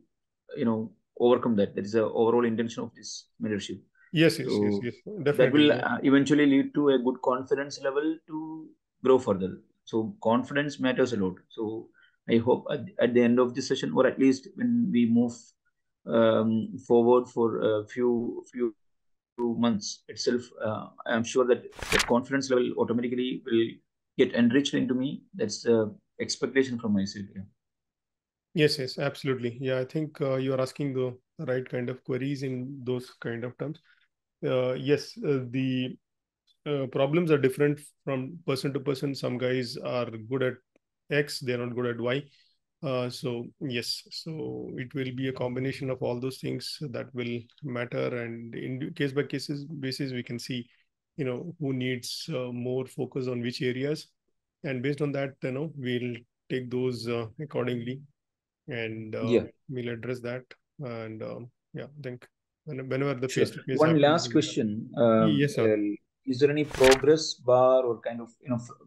overcome that. That is the overall intention of this mentorship. Yes, yes, yes, So yes. that Definitely. will Yeah. eventually lead to a good confidence level to grow further. So confidence matters a lot. So I hope at the end of this session, or at least when we move forward for a few months itself, I'm sure that that confidence level automatically will get enriched into me. That's the expectation from myself. Yeah. Yes, yes, absolutely. Yeah, I think you are asking the right kind of queries in those kind of terms. Yes, the problems are different from person to person. Some guys are good at X, they're not good at Y. So yes, so it will be a combination of all those things that will matter, and in case by cases basis, we can see, who needs more focus on which areas, and based on that, we'll take those accordingly, and Yeah. we'll address that. And yeah, I think whenever the Sure. face to face One happens. last question. Yes, sir. Is there any progress bar or kind of,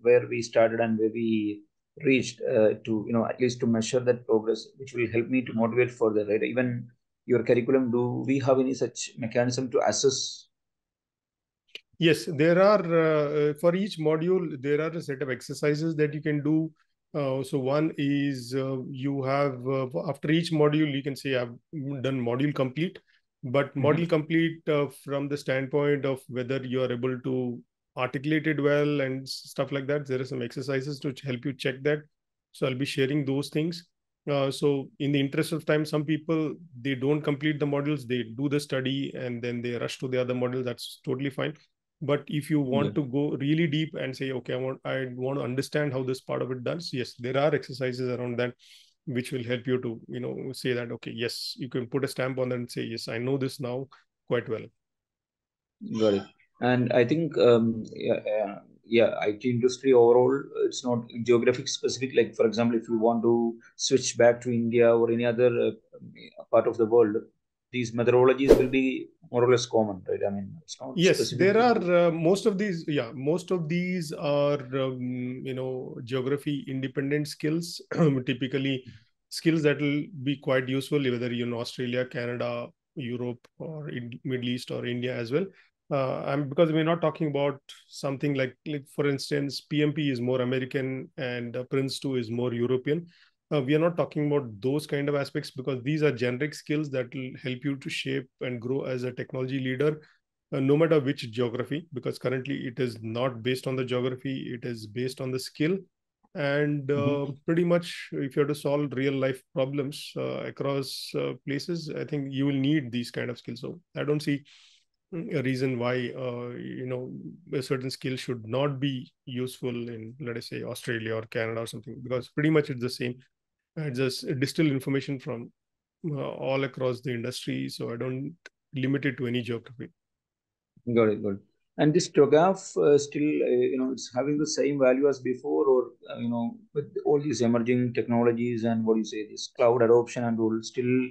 where we started and where we reached, to, at least to measure that progress, which will help me to motivate further, right? Even your curriculum, do we have any such mechanism to assess? Yes, there are for each module, there are a set of exercises that you can do. So one is you have after each module, you can say I've done module complete, but Mm-hmm. module complete from the standpoint of whether you are able to articulate it well and stuff like that. There are some exercises to help you check that. So I'll be sharing those things. So in the interest of time, some people, they don't complete the modules, they do the study and then they rush to the other module. That's totally fine. But if you Yeah. want to go really deep and say, okay, I want to understand how this part of it does, yes, there are exercises around that which will help you to, say that, okay, yes, you can put a stamp on that and say, yes, I know this now quite well. Got it. And I think, yeah, IT industry overall, it's not geographic specific. Like, for example, if you want to switch back to India or any other part of the world, these methodologies will be more or less common, right? I mean, it's not Yes, specific there to. are most of these. Yeah, most of these are geography independent skills. Typically, skills that will be quite useful whether you're in Australia, Canada, Europe, or in Middle East or India as well. And because we're not talking about something like for instance, PMP is more American and Prince 2 is more European. We are not talking about those kind of aspects because these are generic skills that will help you to shape and grow as a technology leader, no matter which geography, because currently it is not based on the geography, it is based on the skill. And Mhm. pretty much, if you have to solve real life problems across places, I think you will need these kind of skills. So I don't see a reason why a certain skill should not be useful in, let us say, Australia or Canada or something, because pretty much it's the same. Just distill information from all across the industry, so I don't limit it to any geography. Got it, got it. And this TOGAF still, it's having the same value as before, or with all these emerging technologies and what do you say, this cloud adoption and all, still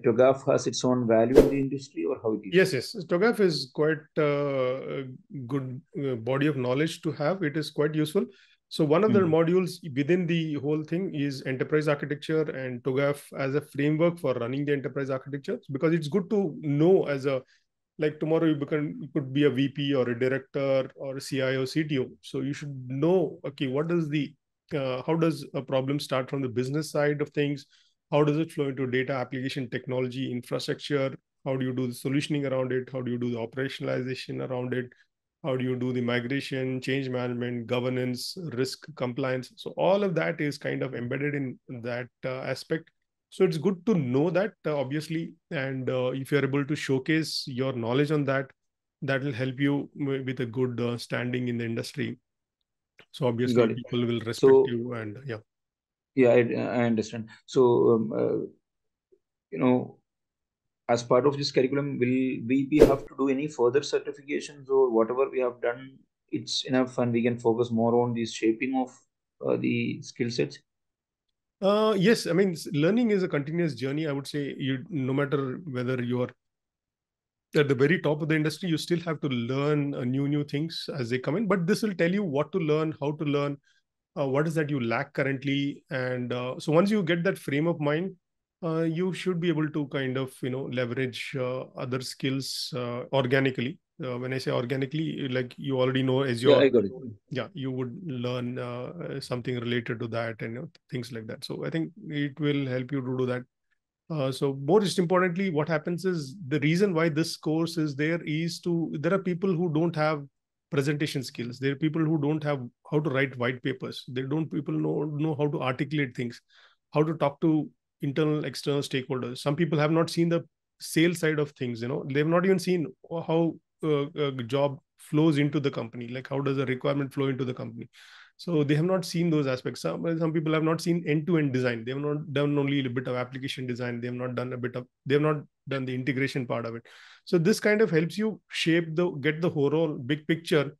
TOGAF has its own value in the industry, or how it Yes, is? yes. Togaf is quite a good body of knowledge to have. It is quite useful. So one of the Hmm. modules within the whole thing is enterprise architecture and TOGAF as a framework for running the enterprise architecture, because it's good to know as a, like tomorrow you could be a VP or a director or a CIO, CTO. So you should know, okay, what is the how does a problem start from the business side of things? How does it flow into data application technology infrastructure? How do you do the solutioning around it? How do you do the operationalization around it? How do you do the migration, change management, governance, risk, compliance? So all of that is kind of embedded in that aspect. So it's good to know that, obviously, and if you're able to showcase your knowledge on that, that will help you with a good standing in the industry. So obviously Got it. people will respect So you, and yeah. yeah, I understand. So you know, as part of this curriculum, will we be have to do any further certifications, or whatever we have done, it's enough and we can focus more on the shaping of the skill sets? Yes, I mean, learning is a continuous journey. I would say, you, no matter whether you are at the very top of the industry, you still have to learn new things as they come in. But this will tell you what to learn, how to learn, what is that you lack currently, and so once you get that frame of mind, you should be able to kind of leverage other skills organically. When I say organically, like you already know Yeah, Azure, I got it. yeah, you would learn something related to that, and things like that. So I think it will help you to do that. So most importantly, what happens is, the reason why this course is there is there are people who don't have presentation skills. There are people who don't have how to write white papers. They don't people know how to articulate things, how to talk to internal, external stakeholders. Some people have not seen the sales side of things. They've not even seen how a job flows into the company. Like, how does a requirement flow into the company? So they have not seen those aspects. Some people have not seen end-to-end design. They have not done only a bit of application design. They have not done the integration part of it. So this kind of helps you get the overall big picture,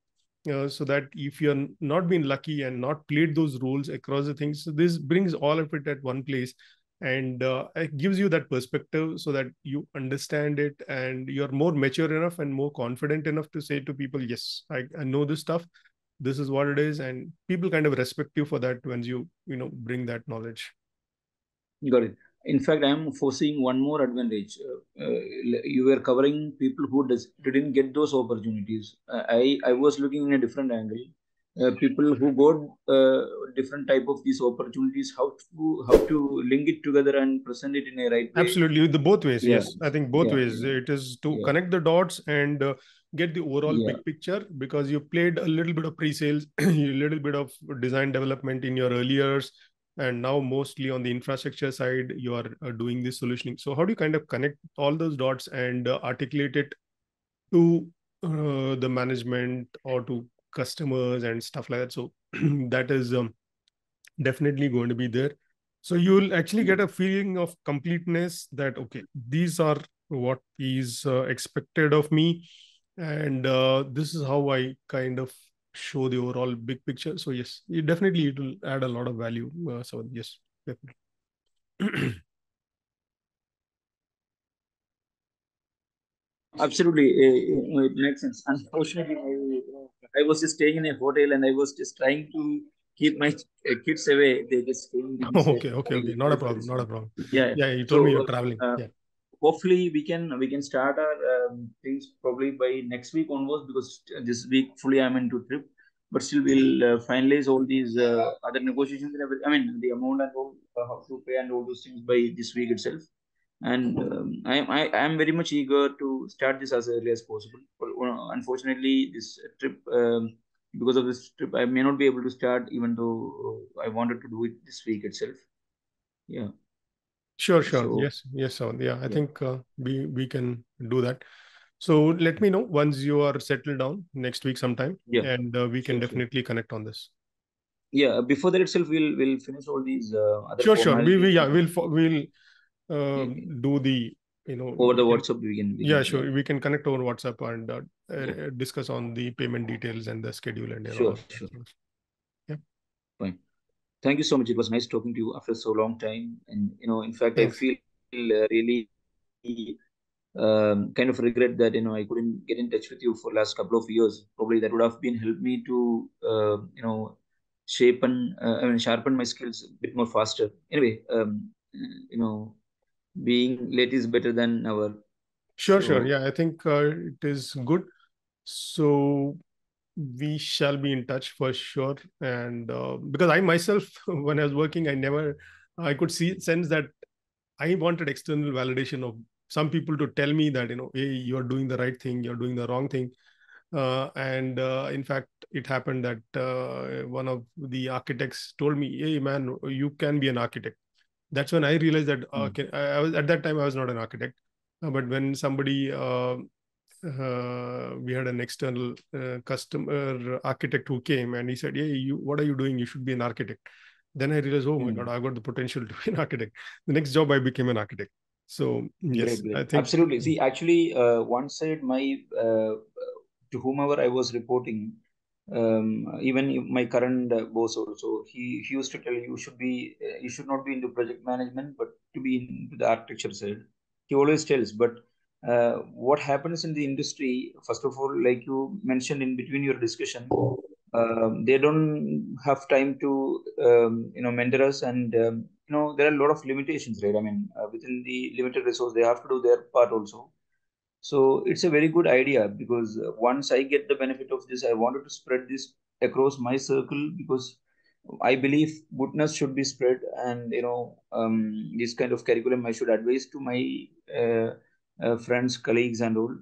so that if you're not been lucky and not played those roles across the things, so this brings all of it at one place, and it gives you that perspective so that you understand it, and you're more mature enough and more confident enough to say to people, yes, I know this stuff, this is what it is, and people kind of respect you for that once bring that knowledge. Got it. In fact, I am foreseeing one more advantage. You were covering people who didn't get those opportunities. I was looking in a different angle. People who got different type of these opportunities, how to link it together and present it in a right way. Absolutely, the both ways. Yeah, Yes, I think both yeah, ways. It is to yeah, connect the dots and get the overall yeah. big picture, because you played a little bit of pre-sales, a little bit of design development in your early years, and now mostly on the infrastructure side, you are doing this solutioning. So how do you kind of connect all those dots and articulate it to the management or to customers and stuff like that? So that is definitely going to be there. So you'll actually get a feeling of completeness, that okay, these are what is expected of me, and this is how I kind of show the overall big picture. So yes, it will add a lot of value. So yes, definitely. Absolutely, it makes sense. Unfortunately, I was just staying in a hotel and I was just trying to keep my kids away. They just came to me and said, Okay, okay, "Sorry, okay, not a sorry for problem, this not a one." problem. Yeah. Yeah, you So told me you're traveling. Yeah. hopefully we can start our things probably by next week onwards, because this week fully I'm into trip. But still, we'll finalize all these other negotiations and everything. I mean, the amount and all, how to pay and all those things by this week itself. And I am very much eager to start this as early as possible. But unfortunately, this trip, because of this trip, I may not be able to start, even though I wanted to do it this week itself. Yeah. Sure, sure. So Yes, yes, sir. Yeah, I yeah, think we can do that. So let me know once you are settled down next week sometime, yeah, and we can sure, sure. definitely connect on this. Yeah, before that itself, we'll finish all these other Sure, sure. We formalities, yeah, and we'll eh, do the over the we can, WhatsApp we can yeah, yeah, sure, we can connect over WhatsApp and yeah, discuss on the payment details and the schedule and sure, all that sure, things. Yeah. fine. Thank you so much. It was nice talking to you after so long time, and in fact, I Thanks. feel really kind of regret that I couldn't get in touch with you for last couple of years. Probably that would have been helped me to sharpen my skills a bit more faster. Anyway, being late is better than never. Sure, sure. So Yeah, I think it is good. So we shall be in touch for sure. And because I myself, when I was working, I could sense that I wanted external validation of some people to tell me that, hey, you're doing the right thing, you're doing the wrong thing. And in fact, it happened that one of the architects told me, hey, man, you can be an architect. That's when I realized that I was at that time I was not an architect, but when somebody we had an external customer architect who came and he said, "Hey, what are you doing? You should be an architect." Then I realized, oh my God, I've got the potential to be an architect. The next job I became an architect. So yes, Great, great. I think Absolutely. See, actually, one side, to whomever I was reporting, even my current boss also, he used to tell you should not be into project management, but to be into the architecture side. He always tells, but what happens in the industry, first of all, like you mentioned in between your discussion, they don't have time to mentor us, and there are a lot of limitations, right? I mean, within the limited resource they have to do their part also. So it's a very good idea, because once I get the benefit of this, I wanted to spread this across my circle, because I believe goodness should be spread, and this kind of curriculum I should advise to my friends, colleagues, and all.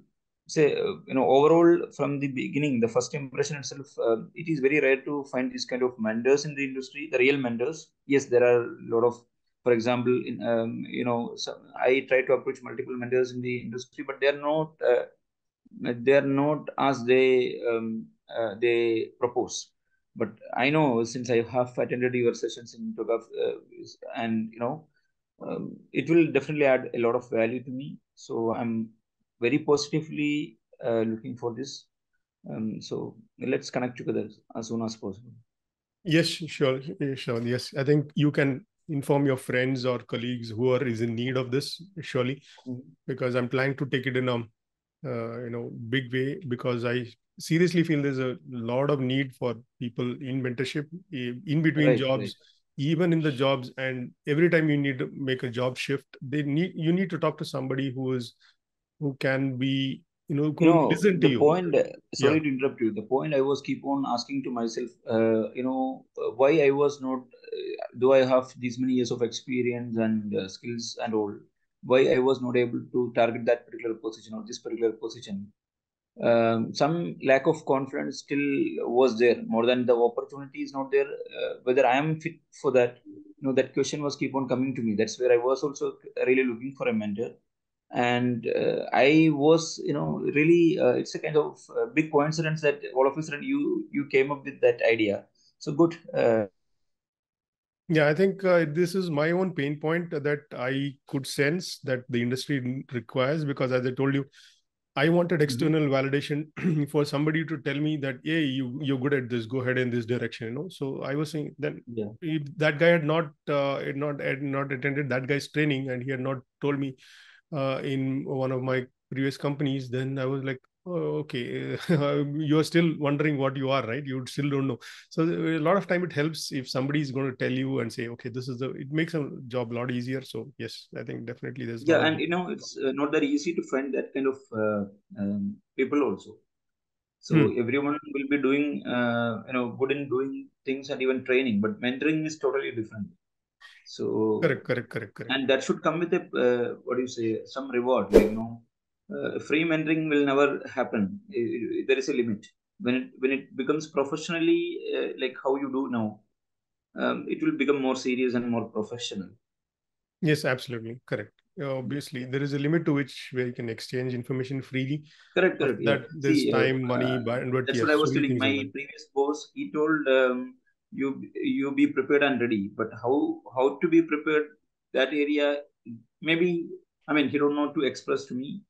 Say, overall, from the beginning, the first impression itself, it is very rare to find this kind of mentors in the industry, the real mentors. Yes, there are a lot of, for example, I try to approach multiple mentors in the industry, but they are not as they propose. But I know, since I have attended your sessions in Togaf, and it will definitely add a lot of value to me. So I'm very positively looking for this. So let's connect together as soon as possible. yes, sure, sure. Yes, I think you can inform your friends or colleagues who is in need of this, surely, because I'm planning to take it in a big way, because I seriously feel there's a lot of need for people in mentorship in between Right, right. jobs, even in the jobs. And every time you need to make a job shift, you need to talk to somebody who can be, who will listen to The you. point, Yeah. sorry to interrupt you, the point I was keep on asking to myself, why I was not, though I have these many years of experience and skills and all, why I was not able to target that particular position or this particular position. Some lack of confidence still was there, more than the opportunity is not there. Whether I am fit for that, that question was keep on coming to me. That's where I was also really looking for a mentor. And I was, really, it's a kind of big coincidence that all of a sudden you came up with that idea. So good. Yeah, I think this is my own pain point that I could sense that the industry requires, because as I told you, I wanted external validation for somebody to tell me that, hey, you're good at this, go ahead in this direction. So I was saying, then Yeah. if that guy had not attended that guy's training, and he had not told me in one of my previous companies, then I was like, oh, okay, you're still wondering what you are, right? You still don't know. So a lot of time it helps if somebody is going to tell you and say, okay, it makes a job a lot easier. So yes, I think definitely there's a lot Yeah, of. and it's not that easy to find that kind of people also. So Hmm. everyone will be doing, good in doing things and even training, but mentoring is totally different. So, Correct, correct, correct, correct. and that should come with a, what do you say, some reward. Like, free mentoring will never happen. There is a limit. When it becomes professionally, like how you do now, it will become more serious and more professional. Yes, absolutely correct. Obviously, there is a limit to which where you can exchange information freely. Correct, After correct. Yeah. that, there's See, time, money, but that's what yes, I so was many telling. things My involved. previous boss, he told, you be prepared and ready. But how to be prepared, that area, maybe, I mean, he don't know to express to me,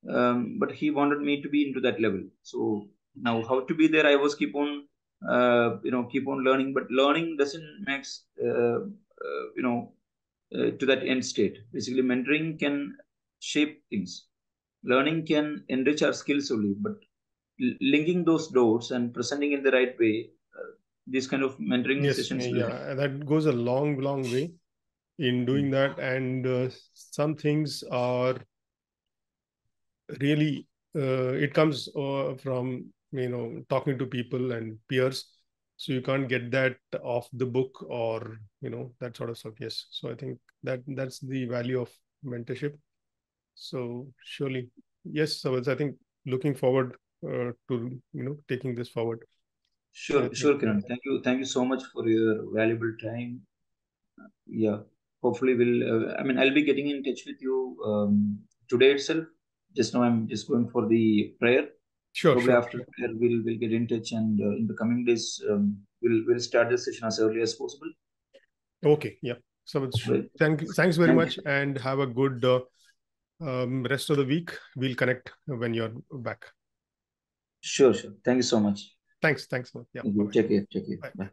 but he wanted me to be into that level. So now, how to be there, I was keep on learning. But learning doesn't makes to that end state. Basically, mentoring can shape things. Learning can enrich our skills only, but linking those doors and presenting in the right way, these kind of mentoring Yes, sessions will help. yeah, that goes a long, long way in doing that. And some things are really, it comes from, talking to people and peers. So you can't get that off the book, or, that sort of stuff. Yes. So I think that's the value of mentorship. So surely, yes. So I think looking forward to, taking this forward. So I Sure, think, sure, Kiran. Thank you so much for your valuable time. Yeah. hopefully we'll, I'll be getting in touch with you today itself. Just now I'm just going for the prayer. Sure, Probably sure, after sure. prayer we'll get in touch, and in the coming days we'll start the session as early as possible. Okay, yeah. So Right. thanks very Thank much, you. and have a good rest of the week. We'll connect when you're back. Sure. Thank you so much. Thanks. Yeah. Thank you. Bye-bye. Take care. Bye. Bye.